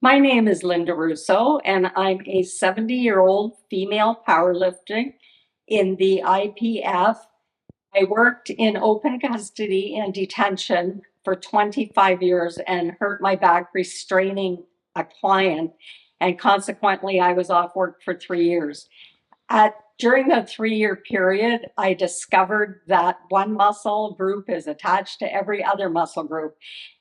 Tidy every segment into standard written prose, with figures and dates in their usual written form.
My name is Linda Rousseau, and I'm a 70-year-old female powerlifter in the IPF. I worked in open custody and detention for 25 years and hurt my back restraining a client, and consequently, I was off work for 3 years. During the 3-year period, I discovered that one muscle group is attached to every other muscle group,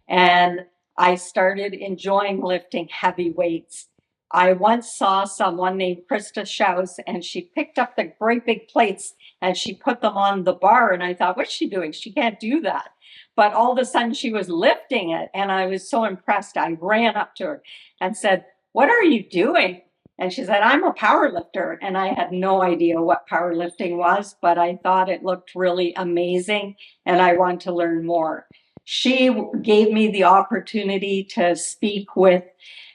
and I started enjoying lifting heavy weights. I once saw someone named Krista Schaus, and she picked up the great big plates and she put them on the bar. And I thought, what's she doing? She can't do that. But all of a sudden she was lifting it. And I was so impressed. I ran up to her and said, what are you doing? And she said, I'm a power lifter. And I had no idea what powerlifting was, but I thought it looked really amazing and I want to learn more. She gave me the opportunity to speak with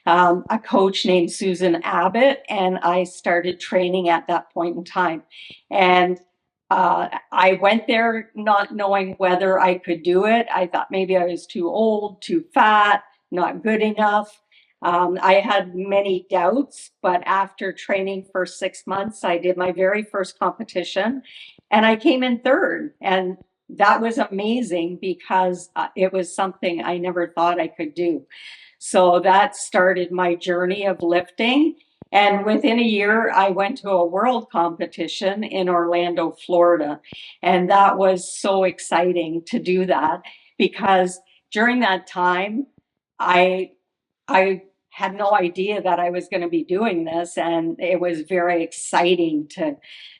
a coach named Susan Abbott, and I started training at that point in time. And I went there not knowing whether I could do it. I thought maybe I was too old, too fat, not good enough. I had many doubts, but after training for 6 months, I did my very first competition and I came in third. And that was amazing because it was something I never thought I could do. So that started my journey of lifting. And within a year, I went to a world competition in Orlando, Florida. And that was so exciting to do that because during that time, I had no idea that I was going to be doing this. And it was very exciting to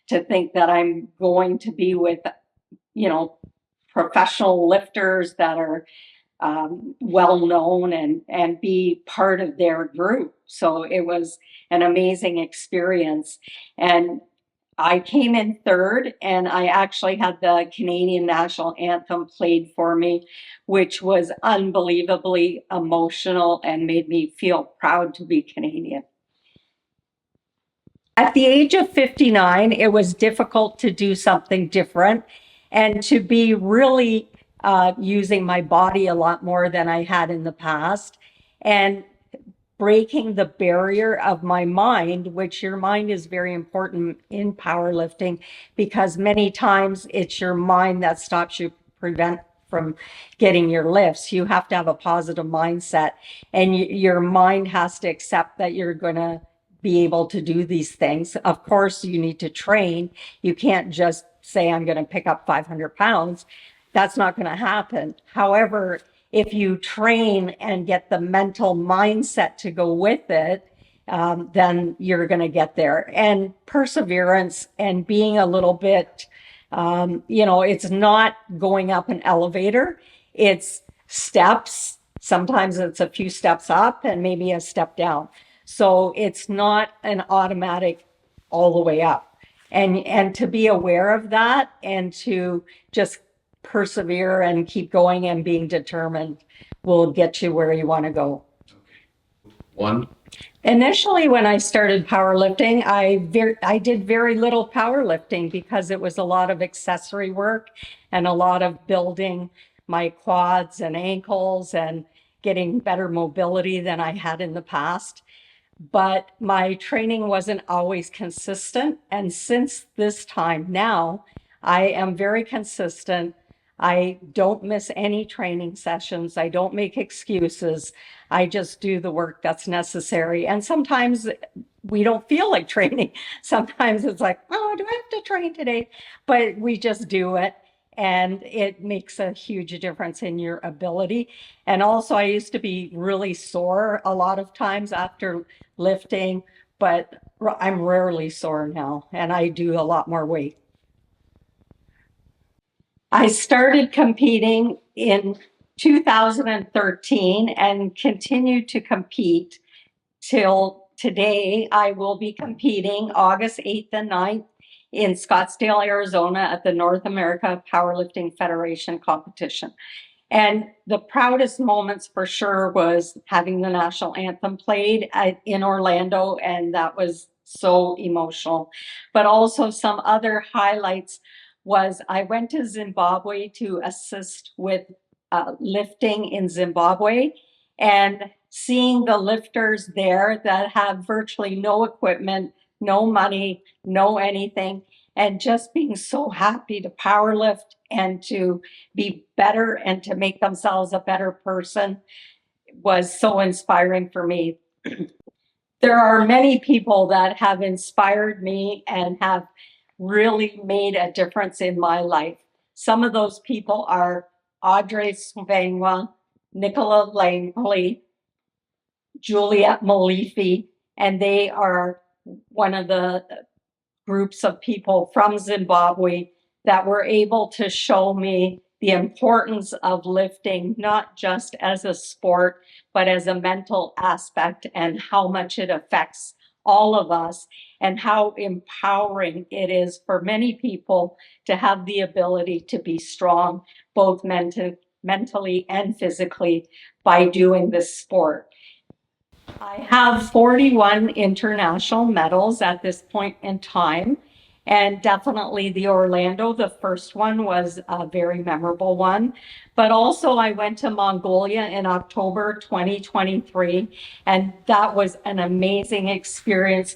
think that I'm going to be with, professional lifters that are well known and be part of their group. So it was an amazing experience. And I came in third, and I actually had the Canadian national anthem played for me, which was unbelievably emotional and made me feel proud to be Canadian. At the age of 59, it was difficult to do something different and to be really using my body a lot more than I had in the past, and breaking the barrier of my mind, which your mind is very important in powerlifting because many times it's your mind that stops you from getting your lifts. You have to have a positive mindset, and your mind has to accept that you're going to be able to do these things. Of course, you need to train. You can't just say, I'm going to pick up 500 pounds. That's not going to happen. However, if you train and get the mental mindset to go with it, then you're going to get there. And perseverance and being a little bit, it's not going up an elevator. It's steps. Sometimes it's a few steps up and maybe a step down. So it's not an automatic all the way up. And to be aware of that and to just persevere and keep going and being determined will get you where you want to go. One. Initially, when I started powerlifting, I did very little powerlifting because it was a lot of accessory work and a lot of building my quads and ankles and getting better mobility than I had in the past. But my training wasn't always consistent. And since this time now, I am very consistent. I don't miss any training sessions. I don't make excuses. I just do the work that's necessary. And sometimes we don't feel like training. Sometimes it's like, oh, do I have to train today? But we just do it. And it makes a huge difference in your ability. And also, I used to be really sore a lot of times after lifting, but I'm rarely sore now, and I do a lot more weight. I started competing in 2013 and continued to compete till today. I will be competing August 8th and 9th in Scottsdale, Arizona at the North America Powerlifting Federation competition. And the proudest moments for sure was having the national anthem played in Orlando, and that was so emotional. But also some other highlights was I went to Zimbabwe to assist with lifting in Zimbabwe, and seeing the lifters there that have virtually no equipment, no money, no anything, and just being so happy to power lift and to be better and to make themselves a better person was so inspiring for me. There are many people that have inspired me and have really made a difference in my life. Some of those people are Audrey Svangwa, Nicola Langley, Juliet Malifi, and they are one of the groups of people from Zimbabwe that were able to show me the importance of lifting, not just as a sport, but as a mental aspect, and how much it affects all of us, and how empowering it is for many people to have the ability to be strong, both mentally and physically, by doing this sport. I have 41 international medals at this point in time, and definitely the Orlando, the first one, was a very memorable one. But also I went to Mongolia in October 2023, and that was an amazing experience,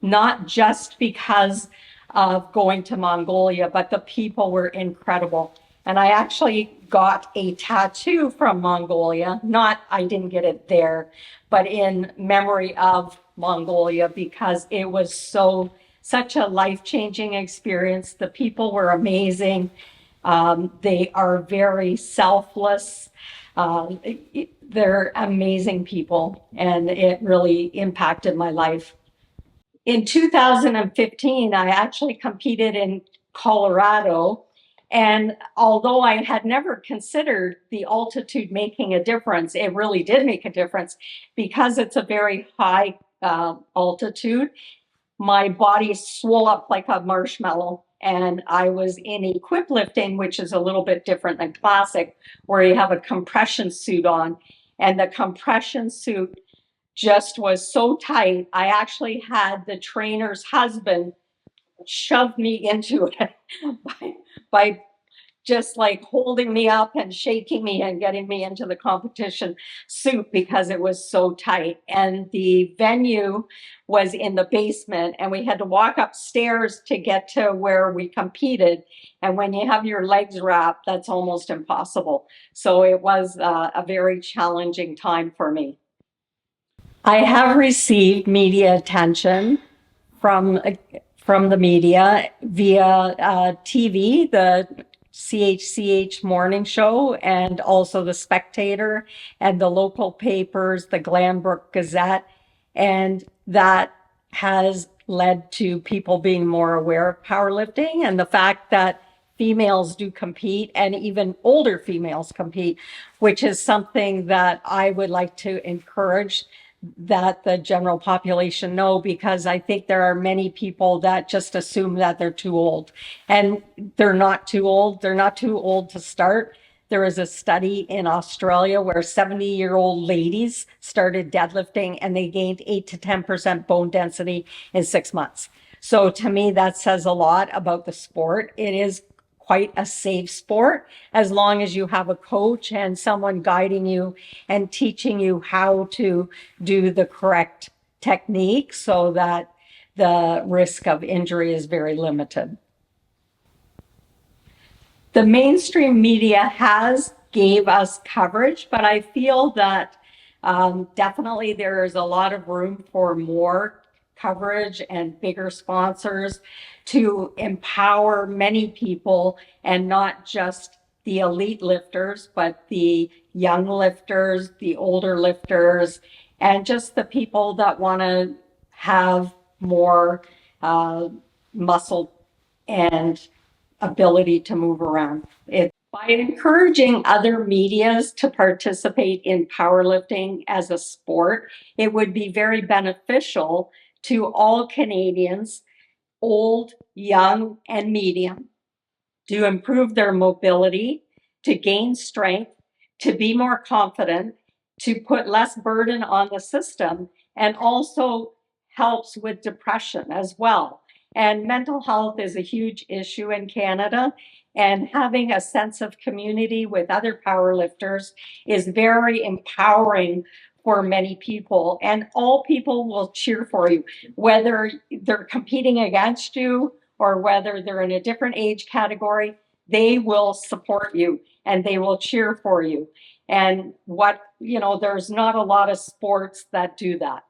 not just because of going to Mongolia, but the people were incredible. And I actually got a tattoo from Mongolia. I didn't get it there, but in memory of Mongolia, because it was such a life-changing experience. The people were amazing. They are very selfless. They're amazing people, and it really impacted my life. In 2015, I actually competed in Colorado. And although I had never considered the altitude making a difference, it really did make a difference because it's a very high altitude. My body swelled up like a marshmallow. And I was in equip lifting, which is a little bit different than classic, where you have a compression suit on. And the compression suit just was so tight. I actually had the trainer's husband shove me into it by just like holding me up and shaking me and getting me into the competition suit because it was so tight. And the venue was in the basement, and we had to walk upstairs to get to where we competed. And when you have your legs wrapped, that's almost impossible. So it was a very challenging time for me. I have received media attention from from the media via TV, the CHCH morning show, and also the Spectator and the local papers, the Glanbrook Gazette, and that has led to people being more aware of powerlifting and the fact that females do compete, and even older females compete, which is something that I would like to encourage that the general population know, because I think there are many people that just assume that they're too old, and they're not too old. They're not too old to start. There is a study in Australia where 70-year-old ladies started deadlifting and they gained 8 to 10% bone density in 6 months. So to me, that says a lot about the sport. It is quite a safe sport as long as you have a coach and someone guiding you and teaching you how to do the correct technique so that the risk of injury is very limited. The mainstream media has gave us coverage, but I feel that definitely there is a lot of room for more coverage and bigger sponsors to empower many people, and not just the elite lifters, but the young lifters, the older lifters, and just the people that want to have more muscle and ability to move around. By encouraging other medias to participate in powerlifting as a sport, it would be very beneficial to all Canadians, old, young, and medium, to improve their mobility, to gain strength, to be more confident, to put less burden on the system, and also helps with depression as well. And mental health is a huge issue in Canada, and having a sense of community with other powerlifters is very empowering for many people, and all people will cheer for you, whether they're competing against you or whether they're in a different age category. They will support you and they will cheer for you. And there's not a lot of sports that do that.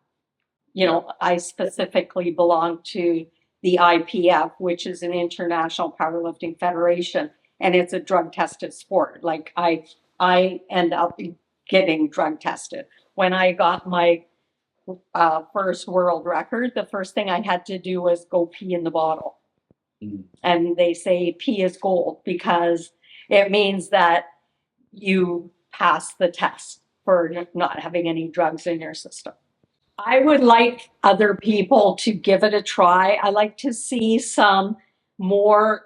I specifically belong to the IPF, which is an international powerlifting federation, and it's a drug tested sport. Like I end up getting drug tested. When I got my first world record, the first thing I had to do was go pee in the bottle. And they say pee is gold because it means that you pass the test for not having any drugs in your system. I would like other people to give it a try. I like to see some more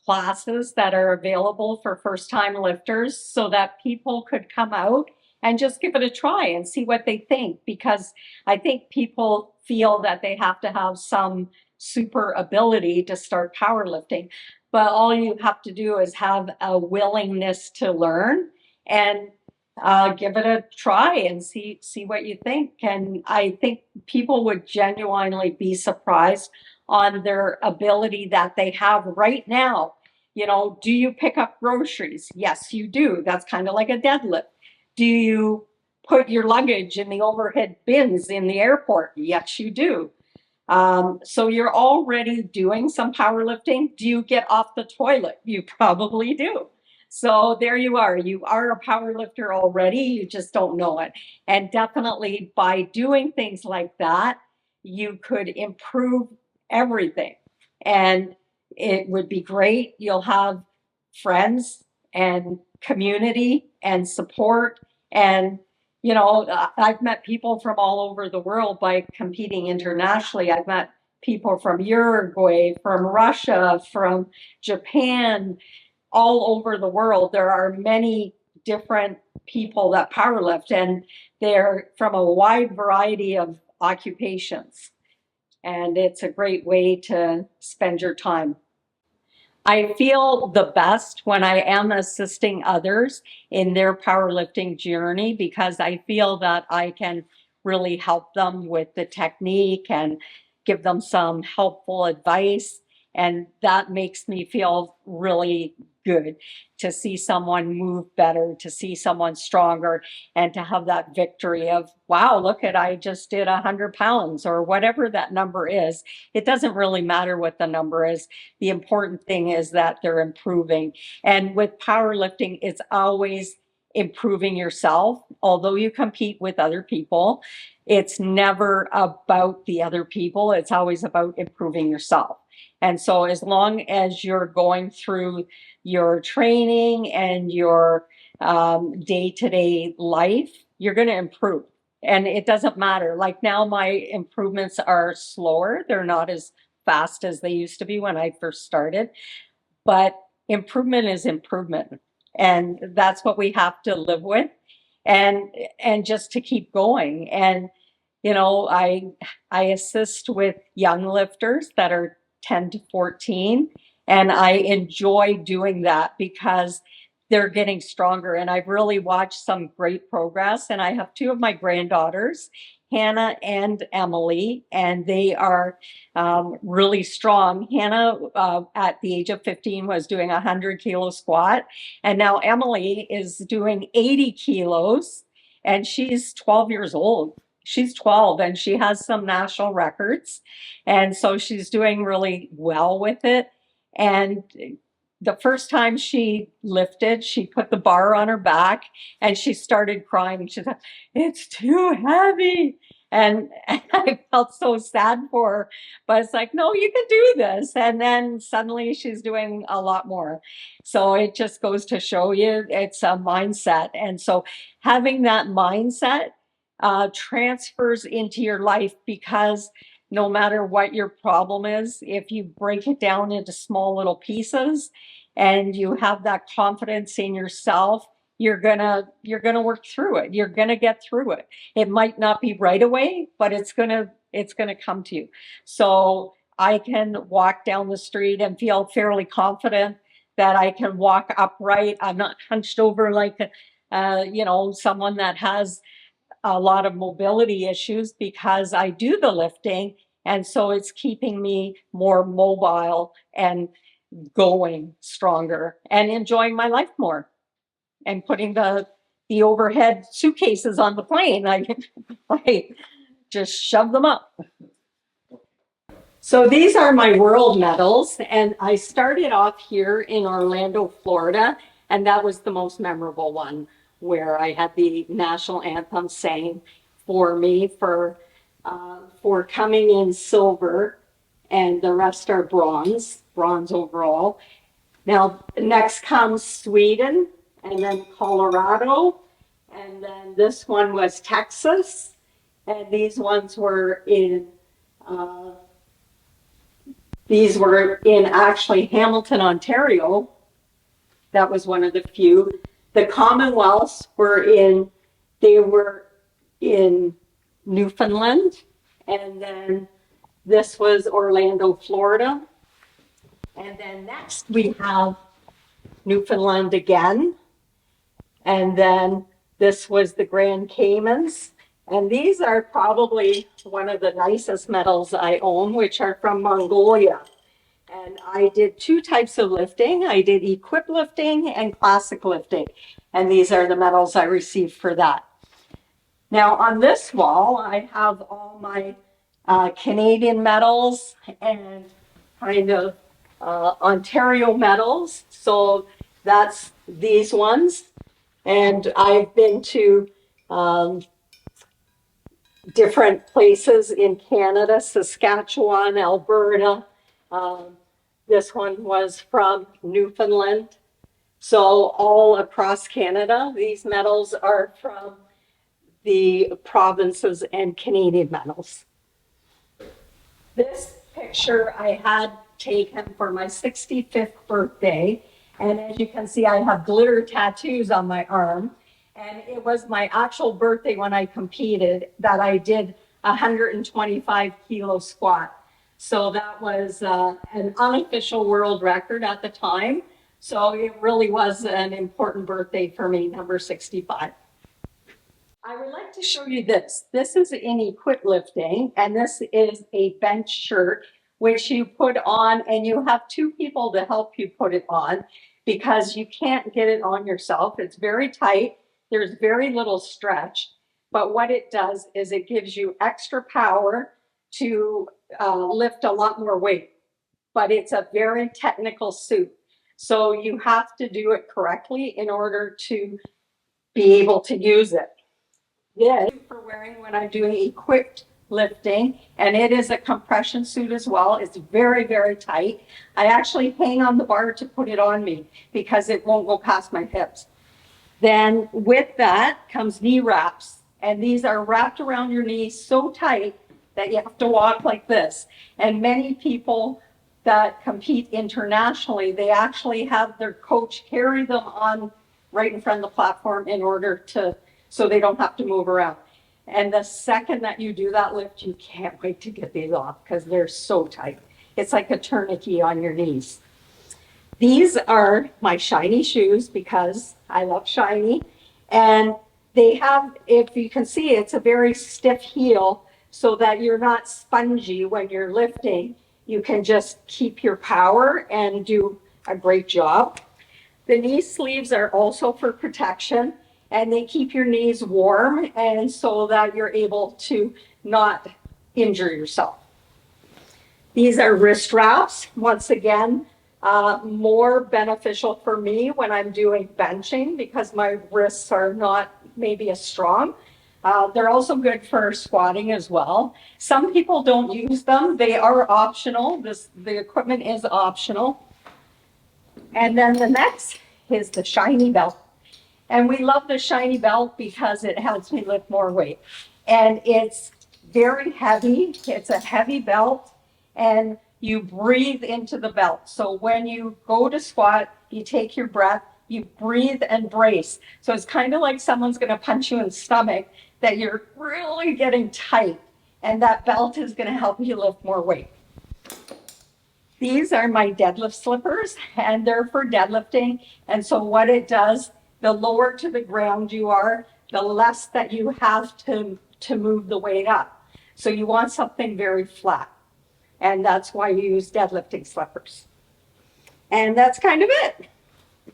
classes that are available for first-time lifters so that people could come out and just give it a try and see what they think, because I think people feel that they have to have some super ability to start powerlifting, but all you have to do is have a willingness to learn and give it a try and see what you think. And I think people would genuinely be surprised on their ability that they have right now. Do you pick up groceries? Yes, you do. That's kind of like a deadlift. Do you put your luggage in the overhead bins in the airport? Yes, you do. So you're already doing some powerlifting. Do you get off the toilet? You probably do. So there you are. You are a powerlifter already. You just don't know it. And definitely by doing things like that, you could improve everything. And it would be great. You'll have friends and community and support. And I've met people from all over the world by competing internationally. I've met people from Uruguay, from Russia, from Japan, all over the world. There are many different people that powerlift, and they're from a wide variety of occupations. And it's a great way to spend your time. I feel the best when I am assisting others in their powerlifting journey, because I feel that I can really help them with the technique and give them some helpful advice. And that makes me feel really good to see someone move better, to see someone stronger, and to have that victory of, wow, look at, I just did 100 pounds or whatever that number is. It doesn't really matter what the number is. The important thing is that they're improving. And with powerlifting, it's always improving yourself. Although you compete with other people, it's never about the other people. It's always about improving yourself. And so as long as you're going through your training and your day-to-day life, you're going to improve. And it doesn't matter. Like now, my improvements are slower. They're not as fast as they used to be when I first started. But improvement is improvement. And that's what we have to live with, and just to keep going. And I assist with young lifters that are 10 to 14, and I enjoy doing that because they're getting stronger. And I've really watched some great progress. And I have two of my granddaughters, Hannah and Emily, and they are really strong. Hannah, at the age of 15, was doing a 100-kilo squat. And now Emily is doing 80 kilos, and she's 12 years old. She's 12 and she has some national records. And so she's doing really well with it. And the first time she lifted, she put the bar on her back and she started crying. She said, "It's too heavy." And I felt so sad for her, but it's like, no, you can do this. And then suddenly she's doing a lot more. So it just goes to show you it's a mindset. And so having that mindset transfers into your life, because no matter what your problem is, if you break it down into small little pieces and you have that confidence in yourself, you're gonna work through it. You're gonna get through it. It might not be right away, but it's gonna come to you. So I can walk down the street and feel fairly confident that I can walk upright. I'm not hunched over like someone that has a lot of mobility issues because I do the lifting. And so it's keeping me more mobile and going stronger and enjoying my life more and putting the overhead suitcases on the plane. I just shove them up. So these are my world medals, and I started off here in Orlando, Florida, and that was the most memorable one, where I had the national anthem sang for me for coming in silver, and the rest are bronze overall. Now, next comes Sweden, and then Colorado, and then this one was Texas, and uh, these were in actually Hamilton, Ontario. That was one of the few. The Commonwealths they were in Newfoundland, and then this was Orlando, Florida. And then next we have Newfoundland again. And then this was the Grand Caymans. And these are probably one of the nicest medals I own, which are from Mongolia. And I did two types of lifting. I did equip lifting and classic lifting. And these are the medals I received for that. Now on this wall, I have all my Canadian medals and kind of Ontario medals. So that's these ones. And I've been to different places in Canada, Saskatchewan, Alberta. This one was from Newfoundland. So all across Canada, these medals are from the provinces and Canadian medals. This picture I had taken for my 65th birthday. And as you can see, I have glitter tattoos on my arm. And it was my actual birthday when I competed that I did a 125 kilo squat. So that was an unofficial world record at the time. So it really was an important birthday for me, number 65. I would like to show you this. This is in equip lifting, and this is a bench shirt, which you put on, and you have two people to help you put it on because you can't get it on yourself. It's very tight. There's very little stretch, but what it does is it gives you extra power to lift a lot more weight, but it's a very technical suit. So you have to do it correctly in order to be able to use it. Yeah, for wearing when I'm doing equipped lifting, and it is a compression suit as well. It's very, very tight. I actually hang on the bar to put it on me because it won't go past my hips. Then with that comes knee wraps, and these are wrapped around your knees so tight that you have to walk like this. And many people that compete internationally, they actually have their coach carry them on right in front of the platform in order so they don't have to move around. And the second that you do that lift, you can't wait to get these off because they're so tight. It's like a tourniquet on your knees. These are my shiny shoes because I love shiny. And they have, if you can see, it's a very stiff heel so that you're not spongy when you're lifting. You can just keep your power and do a great job. The knee sleeves are also for protection, and they keep your knees warm and so that you're able to not injure yourself. These are wrist wraps. Once again, more beneficial for me when I'm doing benching because my wrists are not maybe as strong. They're also good for squatting as well. Some people don't use them. They are optional. The equipment is optional. And then the next is the shiny belt. And we love the shiny belt because it helps me lift more weight. And it's very heavy. It's a heavy belt, and you breathe into the belt. So when you go to squat, you take your breath, you breathe and brace. So it's kind of like someone's going to punch you in the stomach, that you're really getting tight. And that belt is going to help you lift more weight. These are my deadlift slippers, and they're for deadlifting. And so what it does, the lower to the ground you are, the less that you have to move the weight up. So you want something very flat. And that's why you use deadlifting slippers. And that's kind of it.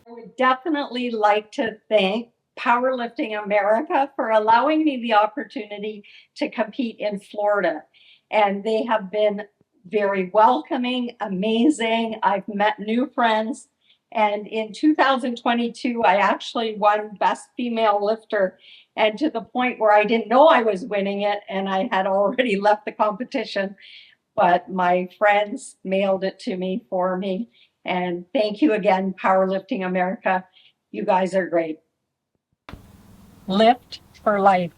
I would definitely like to thank Powerlifting America for allowing me the opportunity to compete in Florida. And they have been very welcoming, amazing. I've met new friends. And in 2022, I actually won Best Female Lifter, and to the point where I didn't know I was winning it, and I had already left the competition. But my friends mailed it to me for me. And thank you again, Powerlifting America. You guys are great. Lift for life.